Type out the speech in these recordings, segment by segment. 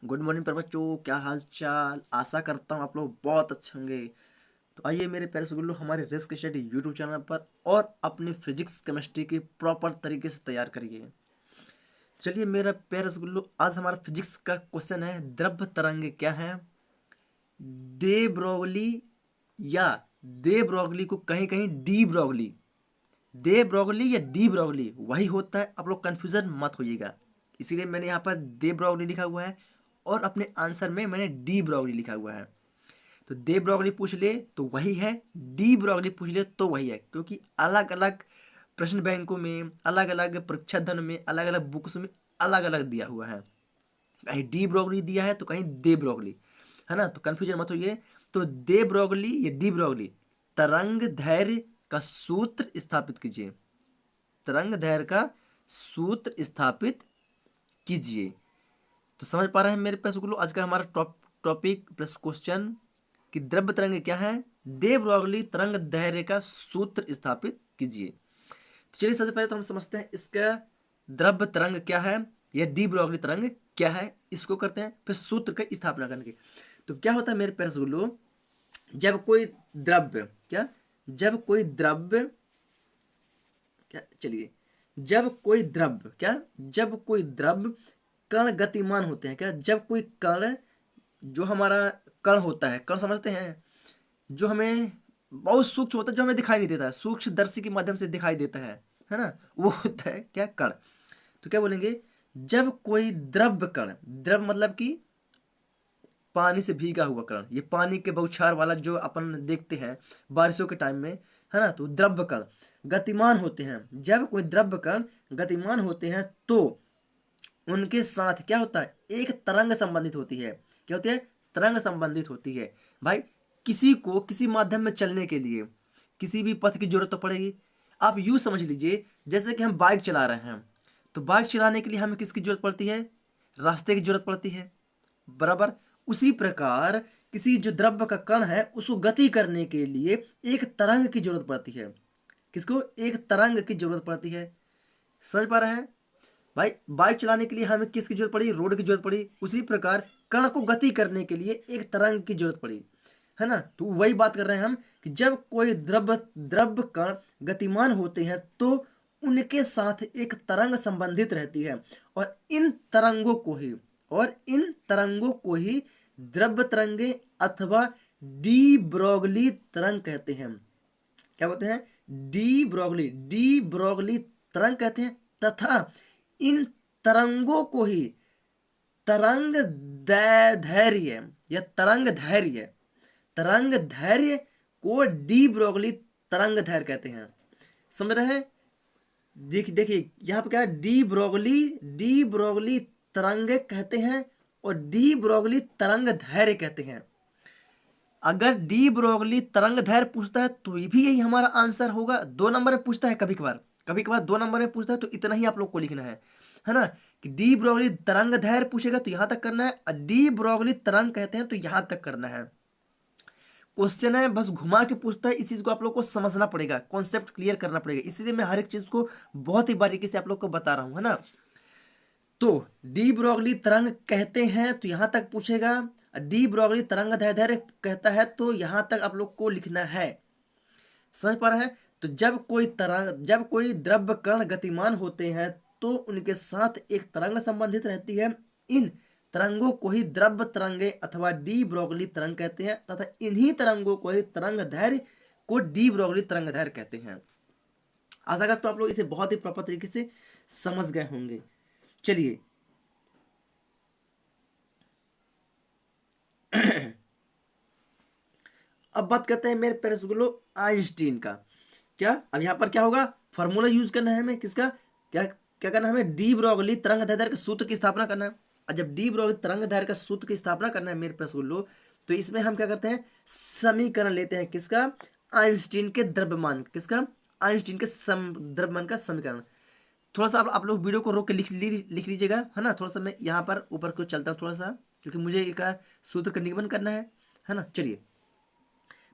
Good morning पर बच्चों, क्या हाल चाल। आशा करता हूँ आप लोग बहुत अच्छे होंगे। तो आइए मेरे प्यारे स्कूलों, हमारे रिस्क स्टडी यूट्यूब चैनल पर और अपनी फिजिक्स केमिस्ट्री की प्रॉपर तरीके से तैयार करिए। चलिए मेरा प्यारे स्कूलों, आज हमारा फिजिक्स का क्वेश्चन है, द्रव तरंग क्या है। दे ब्रोगली या दे ब्रोगली को कहीं कहीं डी ब्रोगली, दे ब्रोगली या डी ब्रोगली वही होता है। आप लोग कंफ्यूजन मत होइएगा, इसीलिए मैंने यहाँ पर दे ब्रोगली लिखा हुआ है और अपने आंसर में मैंने डी ब्रोगली लिखा हुआ है। तो दे ब्रोगली पूछ ले तो वही है, डी ब्रोगली पूछ ले तो वही है, क्योंकि अलग अलग प्रश्न बैंकों में, अलग अलग परीक्षा धन में, अलग अलग बुक्स में अलग अलग दिया हुआ है। कहीं डी ब्रोगली दिया है तो कहीं दे ब्रोगली, है ना। तो कंफ्यूजन मत होइए। तो दे ब्रोगली या डी ब्रोगली, तरंग धैर्य का सूत्र स्थापित कीजिए। तरंग दैर्घ्य का सूत्र स्थापित कीजिए। तो समझ पा रहे हैं मेरे पास आज का हमारा टॉपिक प्लस क्वेश्चन कि द्रव्य तरंग क्या है। दे ब्रोगली तरंग दैर्घ्य का सूत्र स्थापित कीजिए। तो चलिए सबसे पहले तो हम समझते हैं इसका द्रव्य तरंग क्या है या डी ब्रोगली तरंग क्या है, इसको करते हैं फिर सूत्र की स्थापना करने की। तो क्या होता है मेरे प्यारे गुल्लू, जब कोई द्रव्य क्या, जब कोई द्रव्य क्या, चलिए, जब कोई द्रव्य क्या, जब कोई द्रव्य कण गतिमान होते हैं क्या, जब कोई कण, जो हमारा कण होता है, कण समझते हैं, जो हमें बहुत सूक्ष्म होता है, जो हमें दिखाई नहीं देता है, सूक्ष्मदर्शी के माध्यम से दिखाई देता है ना, वो होता है क्या, कण। तो क्या बोलेंगे, जब कोई द्रव्य कण, द्रव मतलब कि पानी से भीगा हुआ कण, ये पानी के बौछार वाला जो अपन देखते हैं बारिशों के टाइम में, है ना, तो द्रव्य कण गतिमान होते हैं। जब कोई द्रव्य कण गतिमान होते हैं तो उनके साथ क्या होता है, एक तरंग संबंधित होती है। क्या होती है, तरंग संबंधित होती है। भाई किसी को किसी माध्यम में चलने के लिए किसी भी पथ की जरूरत तो पड़ेगी। आप यूं समझ लीजिए, जैसे कि हम बाइक चला रहे हैं, तो बाइक चलाने के लिए हमें किसकी जरूरत पड़ती है, रास्ते की जरूरत पड़ती है, बराबर। उसी प्रकार किसी जो द्रव्य का कण है उसको गति करने के लिए एक तरंग की जरूरत पड़ती है। किसको, एक तरंग की जरूरत पड़ती है। समझ पा रहे हैं भाई, बाइक चलाने के लिए हमें किसकी जरूरत पड़ी, रोड की जरूरत पड़ी। उसी प्रकार कण को गति करने के लिए एक तरंग की जरूरत पड़ी, है ना। तो वही बात कर रहे हैं हम कि जब कोई द्रव्य द्रव्य कण गतिमान होते हैं तो उनके साथ एक तरंग संबंधित रहती है, और इन तरंगों को ही, और इन तरंगों को ही द्रव्य तरंगे अथवा डी ब्रोगली तरंग कहते हैं। क्या बोलते हैं, डी ब्रोगली तरंग कहते हैं। तथा इन तरंगों को ही तरंग धैर्य या तरंग धैर्य को डी ब्रोगली तरंग धैर्य कहते हैं। समझ रहे हैं, देखिए देखिए यहाँ पे क्या है, डी ब्रोगली तरंग कहते हैं और डी ब्रोगली तरंग धैर्य कहते हैं। अगर डी ब्रोगली तरंग धैर्य पूछता है तो भी यही हमारा आंसर होगा। 2 नंबर में पूछता है कभी कभार, कभी कभार 2 नंबर में पूछता है, तो इतना ही आप लोग को लिखना है ना, कि डी ब्रोगली तरंग धैर्य पूछेगा तो यहां तक करना है, और डी ब्रोगली तरंग कहते हैं तो यहां तक करना है। क्वेश्चन है, बस घुमा के पूछता है, इस चीज को आप लोग को समझना पड़ेगा, कॉन्सेप्ट क्लियर करना पड़ेगा, इसलिए मैं हर एक चीज को बहुत ही बारीकी से आप लोग को बता रहा हूं, है ना। तो डी ब्रोगली तरंग कहते हैं तो यहां तक पूछेगा, डी ब्रोगली तरंग दैर्घ्य कहता है तो यहां तक आप लोग को लिखना है। समझ पा रहे हैं। तो जब कोई द्रव्य कण गतिमान होते हैं तो उनके साथ एक तरंग संबंधित रहती है। इन तरंगों को ही द्रव्य तरंगे अथवा डी ब्रोगली तरंग कहते हैं, तथा इन्हीं तरंगों को ही तरंग धैर्य को डी ब्रोगली तरंग धैर्य कहते हैं। आशा करता हूं आप लोग इसे बहुत ही प्रॉपर तरीके से समझ गए होंगे। चलिए अब बात करते हैं मेरे प्यारे स्कूलों आइंस्टीन का। क्या अब यहाँ पर क्या होगा, फॉर्मूला यूज करना है हमें, किसका, क्या क्या करना है हमें, डी ब्रोगली तरंग दैर्घ्य के सूत्र की स्थापना करना है। और जब डी ब्रोगली तरंग दैर्घ्य का सूत्र की स्थापना करना है मेरे प्यारे स्कूलों, तो इसमें हम क्या करते हैं, समीकरण लेते हैं, किसका, आइंस्टीन के द्रव्यमान, किसका, आइंस्टीन के द्रव्यमान का समीकरण। थोड़ा सा आप लोग वीडियो को रोक के लिख लीजिएगा, है ना। थोड़ा सा मैं यहाँ पर ऊपर को चलता हूँ थोड़ा सा, क्योंकि मुझे एक सूत्र का निगमन करना है ना। चलिए,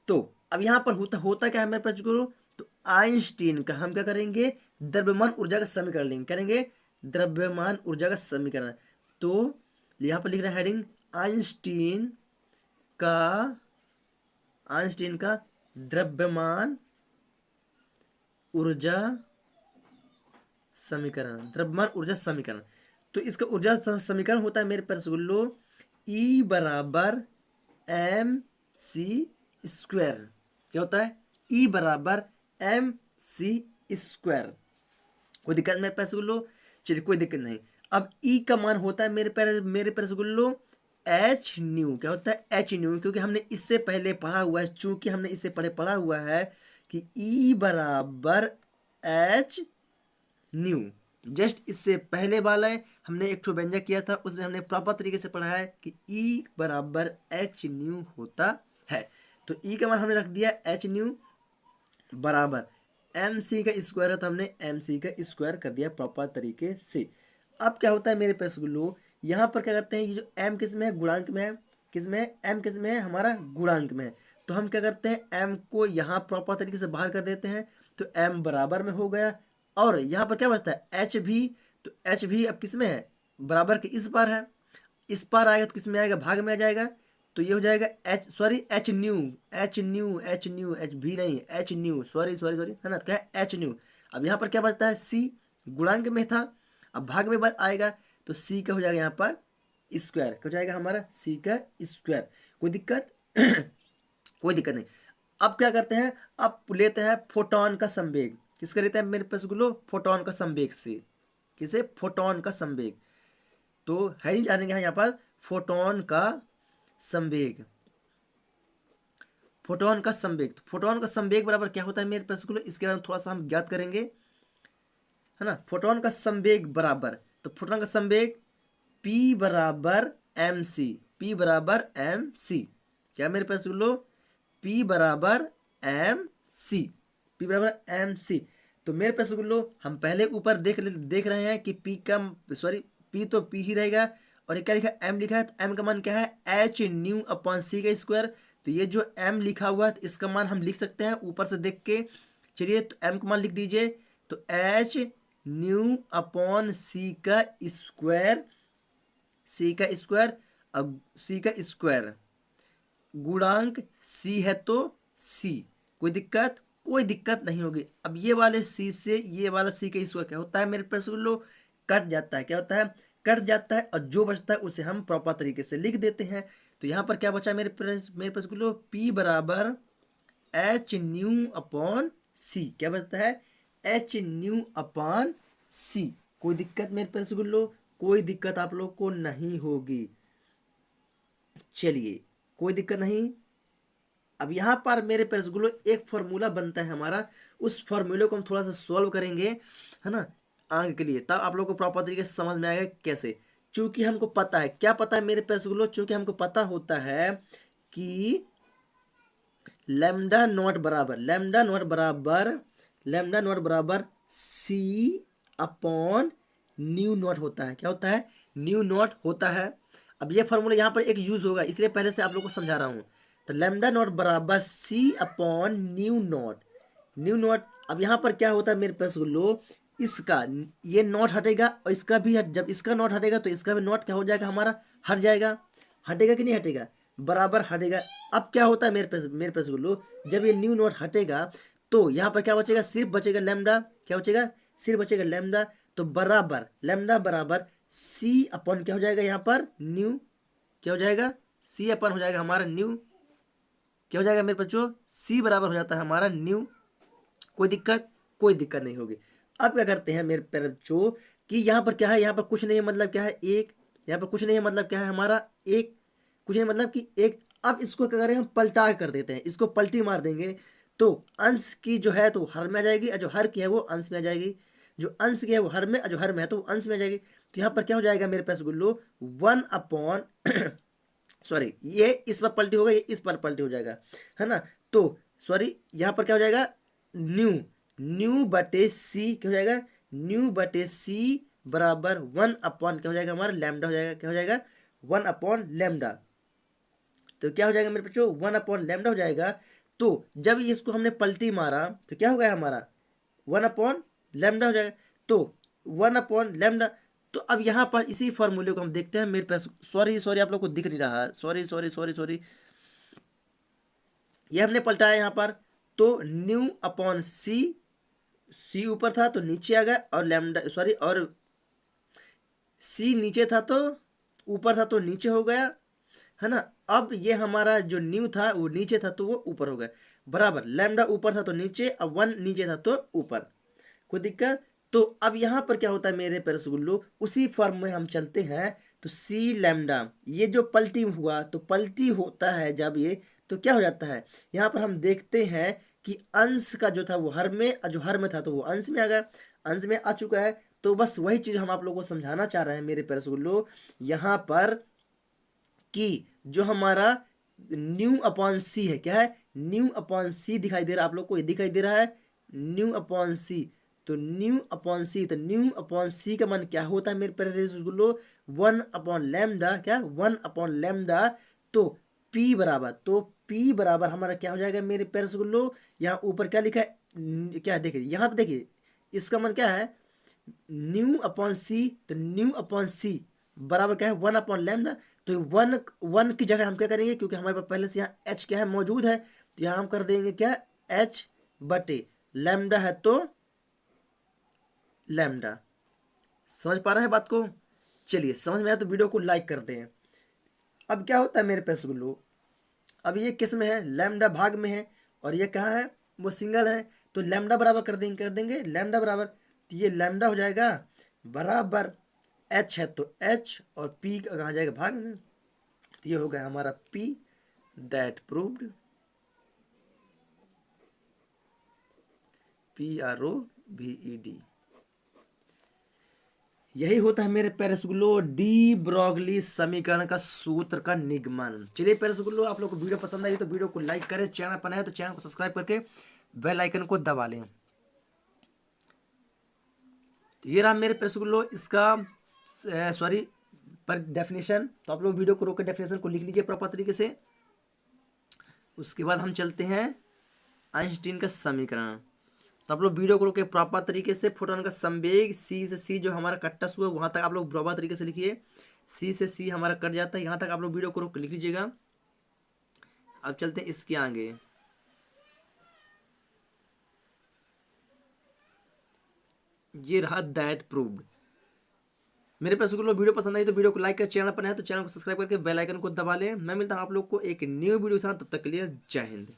तो अब यहां पर होता क्या है मेरे पास गुरु, तो आइंस्टीन का हम क्या करेंगे, द्रव्यमान ऊर्जा का समीकरण लेंगे, करेंगे द्रव्यमान ऊर्जा का समीकरण। तो यहाँ पर लिख रहा है हेडिंग आइंस्टीन का द्रव्यमान ऊर्जा समीकरण। तो इसका ऊर्जा समीकरण होता है मेरे रसगुल्लो E बराबर एम सी स्क्वायर। क्या होता है? E बराबर एम सी स्क्वायर। कोई दिक्कत मेरे रसगुल्लो? चलिए कोई दिक्कत नहीं। अब E का मान होता है मेरे रसगुल्लो एच न्यू। क्या होता है? एच न्यू, क्योंकि हमने इससे पहले पढ़ा हुआ है, चूंकि हमने इससे पढ़ा हुआ है कि E बराबर एच न्यू। जस्ट इससे पहले वाला है हमने एक ठो व्यंजक किया था, उसमें हमने प्रॉपर तरीके से पढ़ा है कि E बराबर एच न्यू होता है। तो E का मान हमने रख दिया एच न्यू बराबर एम सी का स्क्वायर है, तो हमने एम सी का स्क्वायर कर दिया प्रॉपर तरीके से। अब क्या होता है मेरे रसगुल्लो, यहाँ पर क्या करते हैं, ये जो एम किस में है? गुणांक में है। किस में है? एम किस में है? हमारा गुणांक में है। तो हम क्या करते हैं, एम को यहाँ प्रॉपर तरीके से बाहर कर देते हैं, तो एम बराबर में हो गया। और यहाँ पर क्या बचता है? एच भी। तो एच भी अब किस में है? बराबर के इस पार है। इस पार आएगा तो किस में आएगा? भाग में आ जाएगा। तो ये हो जाएगा एच न्यू, एच भी नहीं, एच न्यू, सॉरी है ना। तो क्या है? H new. अब यहाँ पर क्या बचता है? सी गुणांक में था, अब भाग में आएगा, तो सी का हो जाएगा यहाँ पर स्क्वायर। क्या हो जाएगा हमारा? सी का स्क्वायर। कोई दिक्कत? कोई दिक्कत नहीं। अब क्या करते हैं, अब लेते हैं फोटोन का संवेग। किसका लेते हैं मेरे पास गुलो? फोटोन का संवेग से। किसे? फोटोन का संवेग। तो हेडिंग जानेंगे यहाँ पर फोटोन का संवेग। फोटोन का संवेग, तो फोटोन का संवेग बराबर क्या होता है मेरे पास गुलो? इसके बारे में थोड़ा सा हम ज्ञात करेंगे, है ना। फोटोन का संवेग बराबर, तो फोटोन का संवेग P बराबर एम सी। P बराबर एम सी। क्या मेरे पास बोलो? P बराबर एम सी। P बराबर एम सी। तो मेरे पास बोलो हम पहले ऊपर देख रहे हैं कि P का P तो P ही रहेगा, और क्या लिखा है? M लिखा है। तो M का मान क्या है? एच न्यू अपॉन सी का स्क्वायर। तो ये जो M लिखा हुआ है, तो इसका मान हम लिख सकते हैं ऊपर से देख के। चलिए तो M का मान लिख दीजिए, तो एच न्यू अपॉन सी का स्क्वायर। सी का स्क्वायर, अब सी का स्क्वायर गुणांक सी है तो सी। कोई दिक्कत? कोई दिक्कत नहीं होगी। अब ये वाले सी से ये वाला सी का स्क्वायर क्या होता है मेरे पास लो? कट जाता है। क्या होता है? कट जाता है, और जो बचता है उसे हम प्रॉपर तरीके से लिख देते हैं। तो यहाँ पर क्या बचा मेरे पास लो? पी बराबर एच न्यू अपॉन सी। क्या बचता है? एच न्यू अपॉन सी। कोई दिक्कत मेरे पास लो? कोई दिक्कत आप लोग को नहीं होगी। चलिए कोई दिक्कत नहीं। अब यहाँ पर मेरे रसगुल्लो एक फॉर्मूला बनता है हमारा, उस फॉर्मूले को हम थोड़ा सा सॉल्व करेंगे, है ना, आगे के लिए, तब आप लोग को प्रॉपर तरीके से समझ में आएगा कैसे। चूंकि हमको पता है, क्या पता है मेरे रसगुल्लो? चूंकि हमको पता होता है कि लैम्डा नॉट बराबर सी अपॉन न्यू नॉट होता है। क्या होता है? न्यू नॉट होता है। अब ये फॉर्मूला यहाँ पर एक यूज होगा, इसलिए पहले से आप लोग को समझा रहा हूँ। तो लैम्डा नॉट बराबर सी अपॉन न्यू नॉट। अब यहाँ पर क्या होता है मेरे पास लो? इसका ये नॉट हटेगा, और इसका भी जब इसका नॉट हटेगा तो इसका भी नॉट क्या हो जाएगा हमारा? हट जाएगा। हटेगा कि नहीं हटेगा? बराबर हटेगा। अब क्या होता है मेरे पास लो? जब ये न्यू नॉट हटेगा तो यहाँ पर क्या बचेगा? सिर्फ बचेगा लैम्डा। क्या बचेगा? सिर्फ बचेगा लैम्डा। तो बराबर लैम्डा बराबर सी अपॉन क्या हो जाएगा यहाँ पर? न्यू। क्या हो जाएगा? सी अपन हो जाएगा हमारा न्यू। क्या हो जाएगा मेरे बच्चों? सी बराबर हो जाता है हमारा न्यू। कोई दिक्कत? कोई दिक्कत नहीं होगी। अब क्या करते हैं मेरे बच्चों कि यहाँ पर क्या है? यहाँ पर कुछ नहीं है, मतलब क्या है? एक। यहाँ पर कुछ नहीं है, मतलब क्या है हमारा? एक। कुछ नहीं मतलब कि एक। अब इसको क्या करें हम? पलटा कर देते हैं, इसको पलटी मार देंगे, तो अंश की जो है तो हर में आ जाएगी, और जो हर की है वो अंश में आ जाएगी। जो अंश की है वो हर में, और जो हर में है तो वो अंश में आ जाएगी। तो यहाँ पर क्या हो जाएगा मेरे पास गुल्लो? 1 सॉरी, ये इस पर पलटी होगा, ये इस पर पलटी हो जाएगा, है ना। तो सॉरी, यहाँ पर क्या हो जाएगा? न्यू बटे सी। क्या हो जाएगा? न्यू बटे सी बराबर 1 अपॉन क्या हो जाएगा हमारा? लैम्डा हो जाएगा। क्या हो जाएगा? 1 अपॉन लैम्डा। तो क्या हो जाएगा मेरे बच्चों? 1 अपॉन लैम्डा हो जाएगा। तो जब इसको हमने पलटी मारा तो क्या हो गया हमारा? 1 अपॉन लैम्डा हो जाएगा। तो 1 अपॉन लैम्डा, तो अब यहाँ पर इसी फॉर्मूले को हम देखते हैं। मेरे पास सॉरी आप लोग को दिख नहीं रहा है, सॉरी ये हमने पलटाया यहाँ पर। तो न्यू अपॉन सी, सी ऊपर था तो नीचे आ गया, और लैम्डा सॉरी और सी नीचे था तो ऊपर था तो नीचे हो गया, है ना। अब ये हमारा जो न्यू था वो नीचे था तो वो ऊपर हो गया, बराबर लैम्डा ऊपर था तो नीचे, अब वन नीचे था तो ऊपर, कोई दिक्कत। तो अब यहाँ पर क्या होता है मेरे प्यारे रसगुल्लो, उसी फॉर्म में हम चलते हैं। तो सी लैम्डा, ये जो पलटी हुआ तो पलटी होता है जब ये, तो क्या हो जाता है, यहाँ पर हम देखते हैं कि अंश का जो था वो हर में, जो हर में था तो वो अंश में आ गया, अंश में आ चुका है। तो बस वही चीज हम आप लोगों को समझाना चाह रहे हैं मेरे प्यारे रसगुल्लो यहाँ पर, कि जो हमारा न्यू अपॉन सी है, क्या है, न्यू अपॉन सी दिखाई दे रहा है आप लोग को, ये दिखाई दे रहा है न्यू अपॉन सी। तो न्यू अपॉन सी, तो न्यू अपॉन सी का मान क्या होता है मेरे प्यारे रसगुल्लो, वन अपॉन लैम्डा, क्या वन अपॉन लैम्डा। तो पी बराबर, तो पी बराबर हमारा क्या हो जाएगा मेरे प्यारे रसगुल्लो, यहाँ ऊपर क्या लिखा है, क्या है देखिए यहाँ पे, देखिए इसका मान क्या है, न्यू अपॉन सी, तो न्यू अपॉन सी बराबर क्या है, वन अपॉन लैम्डा। तो वन, वन की जगह हम क्या करेंगे, क्योंकि हमारे पास पहले से यहाँ एच क्या है मौजूद है, तो यहाँ हम कर देंगे क्या, एच बटे लैम्डा है तो लैम्डा। समझ पा रहे हैं बात को? चलिए समझ में आया तो वीडियो को लाइक कर दें। अब क्या होता है मेरे पैसे गुल्लू, अब ये किस में है, लैम्डा भाग में है, और ये कहाँ है, वो सिंगल है। तो लैम्डा बराबर कर देंगे लैम्डा बराबर, तो ये लैम्डा हो जाएगा बराबर एच है तो एच, और पी कहाँ जाएगा, भाग में। तो ये हो गया हमारा पी, दैट प्रूव्ड, PROVED। यही होता है मेरे प्यारे रसगुल्लो डी ब्रॉगली समीकरण का सूत्र का निगमन। चलिए प्यारे रसगुल्लो, आप लोग को वीडियो पसंद आई तो वीडियो को लाइक करें, चैनल पर नए हैं तो चैनल को सब्सक्राइब करके बेल आइकन को दबा लें। तो ये रहा मेरे प्यारे रसगुल्लो इसका सॉरी पर डेफिनेशन। तो आप लोग वीडियो को रोक कर डेफिनेशन को लिख लीजिए प्रॉपर तरीके से। उसके बाद हम चलते हैं आइंस्टीन का समीकरण। तो आप लोग वीडियो को रोक के प्रॉपर तरीके से, फोटोन का संवेग सी से सी जो हमारा कट टच हुआ वहां तक आप लोग प्रॉपर तरीके से लिखिए। सी से सी हमारा कट जाता है, यहाँ तक आप लोग वीडियो को रोक के लिख लीजिएगा। अब चलते हैं इसके आगे। ये रहा दैट प्रूव्ड। मेरे पास वीडियो पसंद आई तो वीडियो को लाइक कर, चैनल पर है तो चैनल को सब्सक्राइब करके बेल आइकन को दबा लें। मैं मिलता हूं आप लोग को एक न्यू वीडियो के साथ, तब तक के लिए जय हिंद।